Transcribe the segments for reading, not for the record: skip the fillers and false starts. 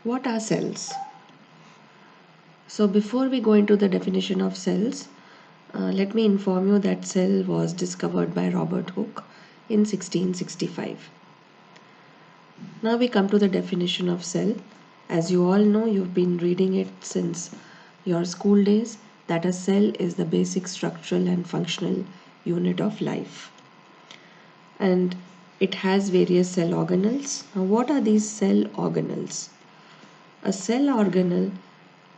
What are cells? So before we go into the definition of cells, let me inform you that cell was discovered by Robert Hooke in 1665. Now we come to the definition of cell. As you all know, you've been reading it since your school days, that a cell is the basic structural and functional unit of life. And it has various cell organelles. Now, what are these cell organelles? A cell organelle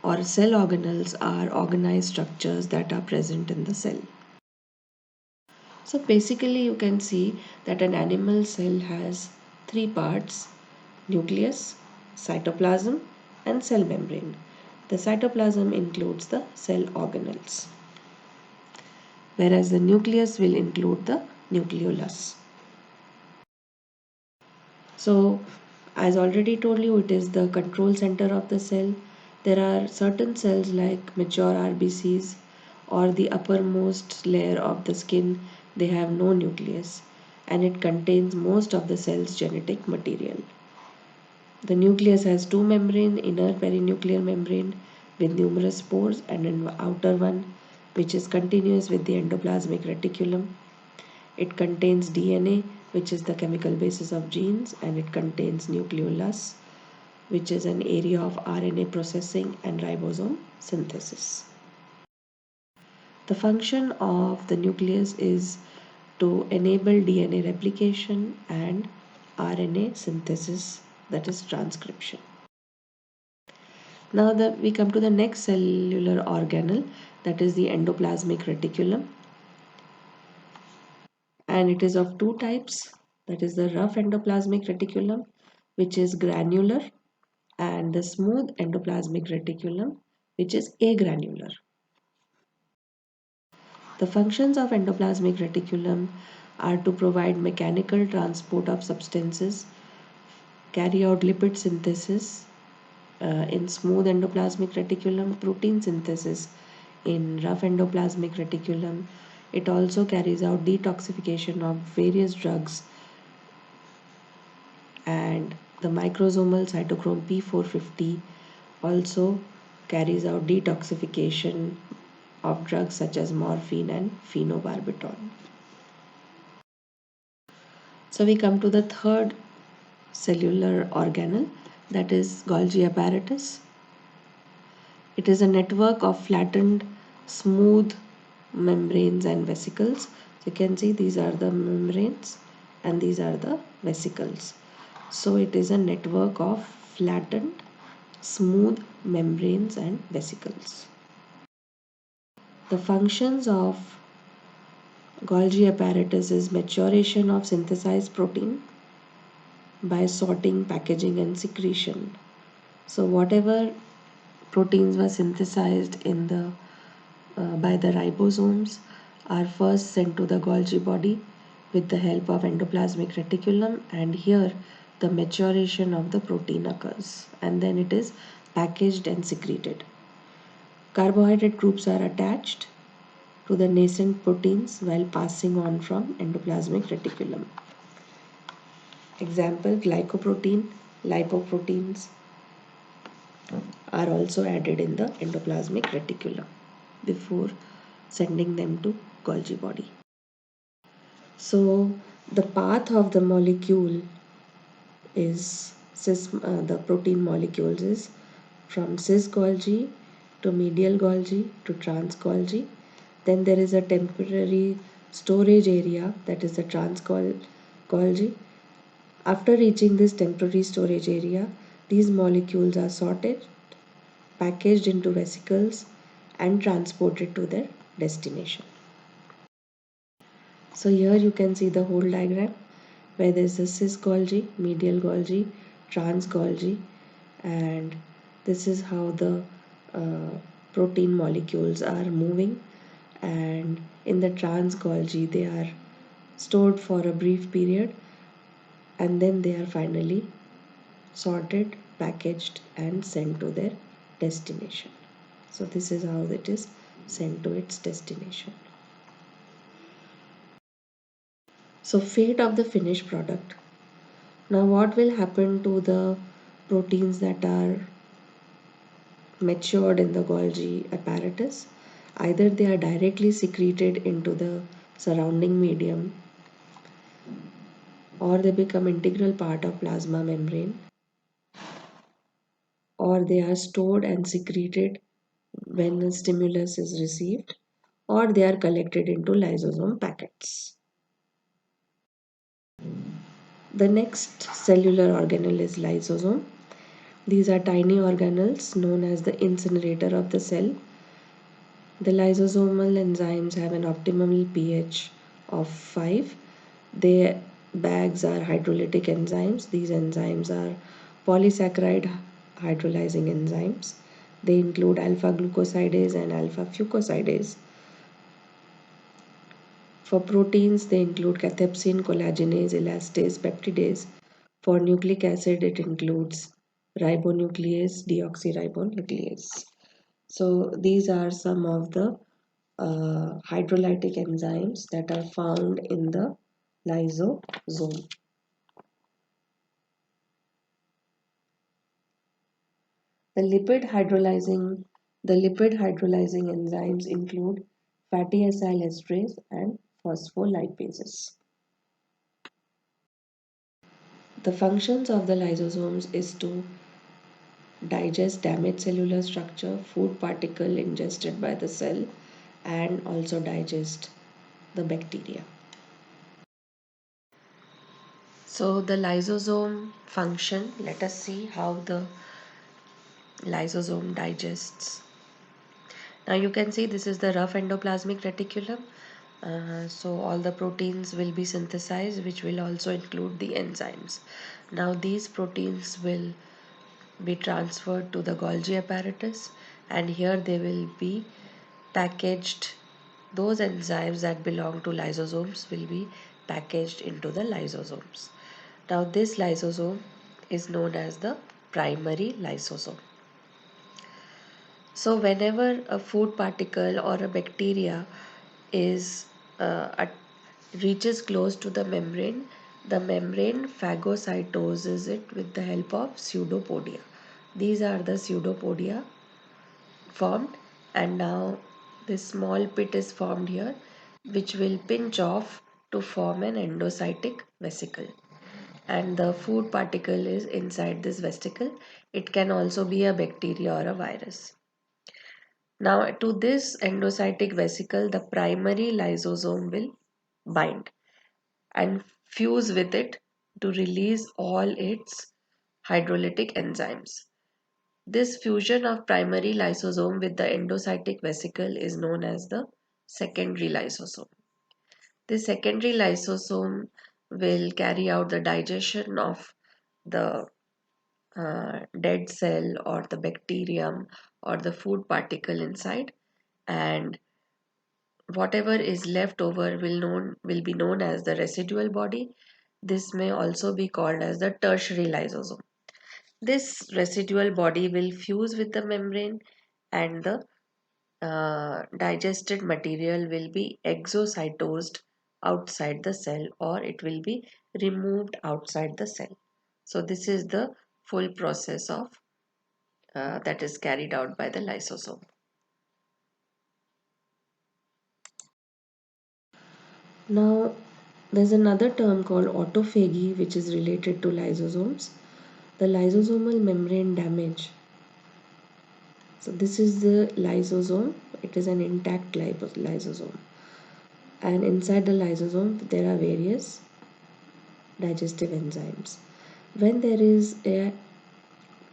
or cell organelles are organized structures that are present in the cell. So basically you can see that an animal cell has three parts: nucleus, cytoplasm and cell membrane. The cytoplasm includes the cell organelles, whereas the nucleus will include the nucleolus. So as already told you, it is the control center of the cell. There are certain cells like mature RBCs or the uppermost layer of the skin, they have no nucleus and it contains most of the cell's genetic material. The nucleus has two membranes, inner perinuclear membrane with numerous pores and an outer one which is continuous with the endoplasmic reticulum. It contains DNA, which is the chemical basis of genes, and it contains nucleolus, which is an area of RNA processing and ribosome synthesis. The function of the nucleus is to enable DNA replication and RNA synthesis, that is transcription. Now we come to the next cellular organelle, that is the endoplasmic reticulum, and it is of two types, that is the rough endoplasmic reticulum, which is granular, and the smooth endoplasmic reticulum, which is agranular. The functions of endoplasmic reticulum are to provide mechanical transport of substances, carry out lipid synthesis in smooth endoplasmic reticulum, protein synthesis in rough endoplasmic reticulum. It also carries out detoxification of various drugs, and the microsomal cytochrome P450 also carries out detoxification of drugs such as morphine and phenobarbital. So we come to the third cellular organelle, that is Golgi Apparatus. It is a network of flattened, smooth membranes and vesicles. So you can see these are the membranes and these are the vesicles. So it is a network of flattened, smooth membranes and vesicles. The functions of Golgi apparatus is maturation of synthesized protein by sorting, packaging and secretion. So whatever proteins were synthesized in the by the ribosomes are first sent to the Golgi body with the help of endoplasmic reticulum, and here the maturation of the protein occurs and then it is packaged and secreted. Carbohydrate groups are attached to the nascent proteins while passing on from endoplasmic reticulum. Example, glycoprotein, lipoproteins are also added in the endoplasmic reticulum before sending them to Golgi body. So the path of the molecule is the protein molecules is from cis Golgi to medial Golgi to trans Golgi. Then there is a temporary storage area, that is the trans Golgi. After reaching this temporary storage area, these molecules are sorted, packaged into vesicles and transported to their destination. So here you can see the whole diagram where there is a cis Golgi, medial Golgi, trans Golgi, and this is how the protein molecules are moving, and in the trans Golgi they are stored for a brief period and then they are finally sorted, packaged and sent to their destination. So this is how it is sent to its destination. So fate of the finished product. Now what will happen to the proteins that are matured in the Golgi apparatus. Either they are directly secreted into the surrounding medium or they become integral part of plasma membrane or they are stored and secreted when a stimulus is received or they are collected into lysosome packets. The next cellular organelle is lysosome. These are tiny organelles known as the incinerator of the cell. The lysosomal enzymes have an optimal pH of 5. Their bags are hydrolytic enzymes. These enzymes are polysaccharide hydrolyzing enzymes. They include alpha glucosidase and alpha fucosidase. For proteins, they include cathepsin, collagenase, elastase, peptidase. For nucleic acid, it includes ribonuclease, deoxyribonuclease. So these are some of the hydrolytic enzymes that are found in the lysosome. The lipid hydrolyzing the lipid hydrolyzing enzymes include fatty acyl esterase and phospholipases. The functions of the lysosomes is to digest damaged cellular structure, food particle ingested by the cell, and also digest the bacteria. So the lysosome function, let us see how the lysosome digests. Now you can see this is the rough endoplasmic reticulum. So all the proteins will be synthesized, which will also include the enzymes. Now these proteins will be transferred to the Golgi apparatus, and here they will be packaged. Those enzymes that belong to lysosomes will be packaged into the lysosomes. Now this lysosome is known as the primary lysosome. So whenever a food particle or a bacteria is reaches close to the membrane phagocytoses it with the help of pseudopodia. These are the pseudopodia formed, and now this small pit is formed here which will pinch off to form an endocytic vesicle, and the food particle is inside this vesicle. It can also be a bacteria or a virus. Now to this endocytic vesicle the primary lysosome will bind and fuse with it to release all its hydrolytic enzymes. This fusion of primary lysosome with the endocytic vesicle is known as the secondary lysosome. The secondary lysosome will carry out the digestion of the dead cell or the bacterium or the food particle inside, and whatever is left over will be known as the residual body. This may also be called as the tertiary lysosome. This residual body will fuse with the membrane, and the digested material will be exocytosed outside the cell, or it will be removed outside the cell. So this is the full process of that is carried out by the lysosome. Now there's another term called autophagy which is related to lysosomes. The lysosomal membrane damage. So this is the lysosome. It is an intact lysosome, and inside the lysosome there are various digestive enzymes. When there is a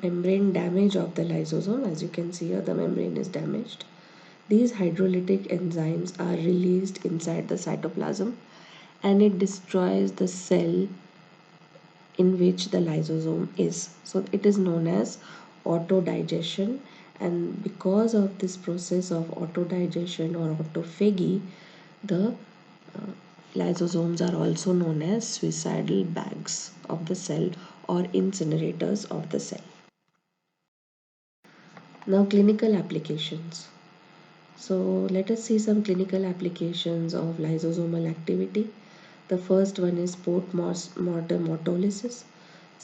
membrane damage of the lysosome, as you can see here the membrane is damaged, these hydrolytic enzymes are released inside the cytoplasm and it destroys the cell in which the lysosome is. So it is known as autodigestion, and because of this process of autodigestion or autophagy, the lysosomes are also known as suicidal bags of the cell or incinerators of the cell. Now clinical applications. So let us see some clinical applications of lysosomal activity. The first one is post-mortem autolysis.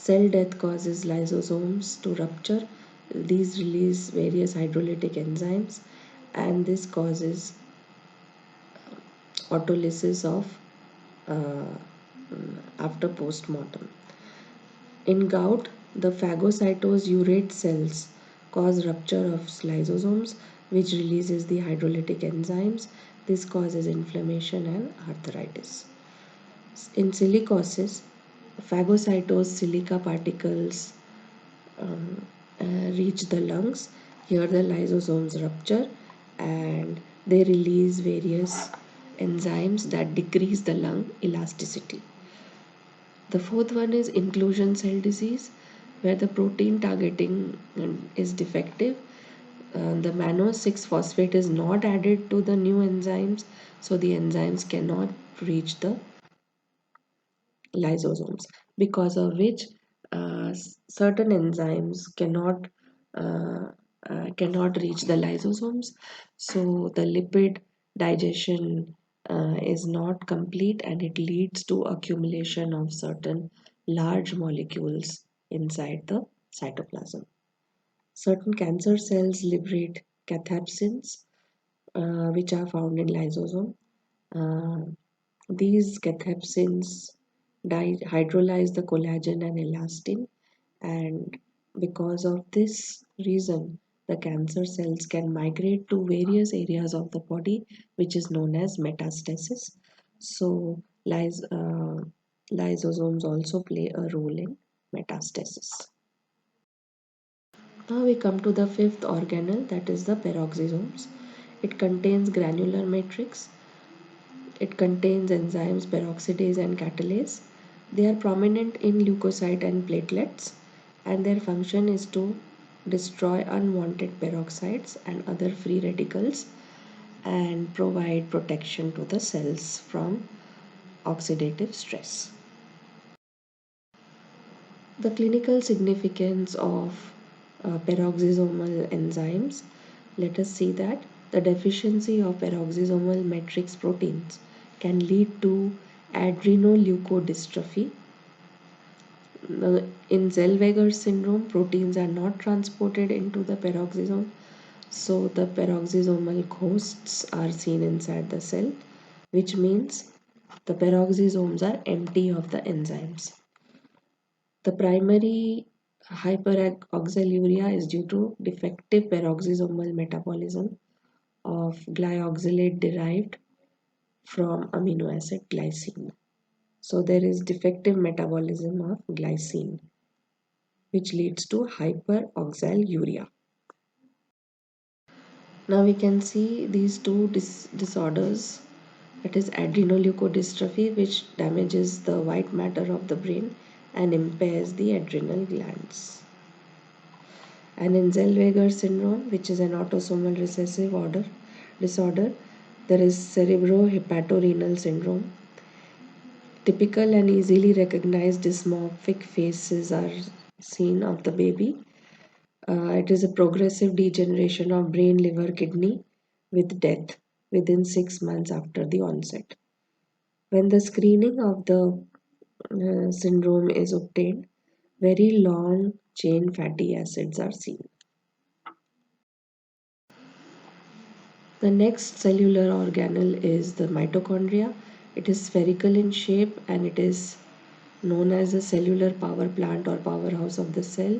Cell death causes lysosomes to rupture. These release various hydrolytic enzymes, and this causes autolysis of uh, after postmortem. In gout, the phagocytosed urate cells cause rupture of lysosomes, which releases the hydrolytic enzymes. This causes inflammation and arthritis. In silicosis, phagocytosed silica particles um, reach the lungs. Here, the lysosomes rupture and they release various enzymes that decrease the lung elasticity. The fourth one is inclusion cell disease, where the protein targeting is defective. The mannose 6 phosphate is not added to the new enzymes, so the enzymes cannot reach the lysosomes, because of which certain enzymes uh, cannot reach the lysosomes. So the lipid digestion is not complete, and it leads to accumulation of certain large molecules inside the cytoplasm. Certain cancer cells liberate cathepsins, which are found in lysosome. Uh, these cathepsins hydrolyze the collagen and elastin, and because of this reason, the cancer cells can migrate to various areas of the body, which is known as metastasis. So, lysosomes also play a role in metastasis. Now we come to the fifth organelle, that is the peroxisomes. It contains granular matrix. It contains enzymes peroxidase and catalase. They are prominent in leukocyte and platelets, and their function is to destroy unwanted peroxides and other free radicals and provide protection to the cells from oxidative stress. The clinical significance of peroxisomal enzymes, let us see that the deficiency of peroxisomal matrix proteins can lead to adrenoleukodystrophy. In Zellweger syndrome, proteins are not transported into the peroxisome, so the peroxisomal ghosts are seen inside the cell, which means the peroxisomes are empty of the enzymes. The primary hyperoxaluria is due to defective peroxisomal metabolism of glyoxylate derived from amino acid glycine. So there is defective metabolism of glycine, which leads to hyperoxaluria. Now we can see these two disorders, that is adrenoleukodystrophy, which damages the white matter of the brain and impairs the adrenal glands. And in Zellweger syndrome, which is an autosomal recessive disorder, there is cerebrohepatorenal syndrome. Typical and easily recognized dysmorphic faces are seen of the baby. It is a progressive degeneration of brain, liver, kidney with death within 6 months after the onset. When the screening of the syndrome is obtained, very long chain fatty acids are seen. The next cellular organelle is the mitochondria. It is spherical in shape and it is known as the cellular power plant or powerhouse of the cell.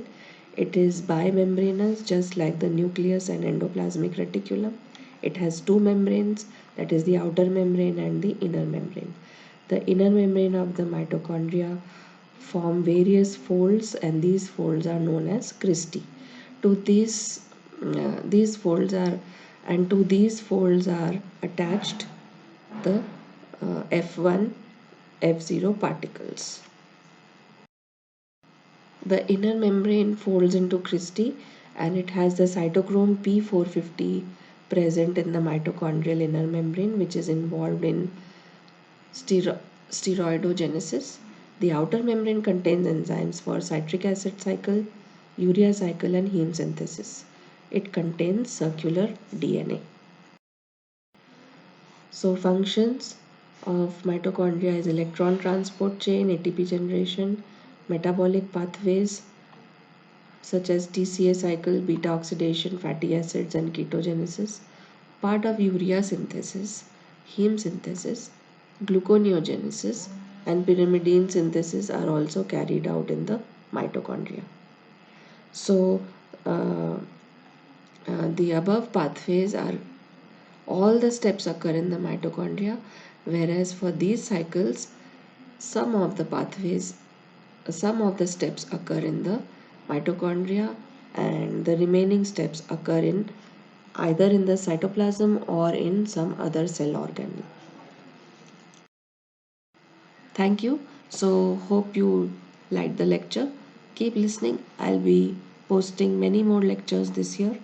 It is bimembranous, just like the nucleus and endoplasmic reticulum. It has two membranes, that is the outer membrane and the inner membrane. The inner membrane of the mitochondria form various folds, and these folds are known as cristae. To these folds are and to these folds are attached the F1 F0 particles. The inner membrane folds into cristae, and it has the cytochrome P450 present in the mitochondrial inner membrane, which is involved in steroidogenesis. The outer membrane contains enzymes for citric acid cycle, urea cycle, and heme synthesis. It contains circular DNA. So functions of mitochondria is electron transport chain, ATP generation, metabolic pathways such as TCA cycle, beta oxidation, fatty acids, and ketogenesis, part of urea synthesis, heme synthesis, gluconeogenesis, and pyrimidine synthesis are also carried out in the mitochondria. So, uh, the above pathways are all the steps occur in the mitochondria, whereas for these cycles, some of the pathways, some of the steps occur in the mitochondria, and the remaining steps occur in either in the cytoplasm or in some other cell organelle. Thank you. So, hope you liked the lecture. Keep listening. I'll be posting many more lectures this year.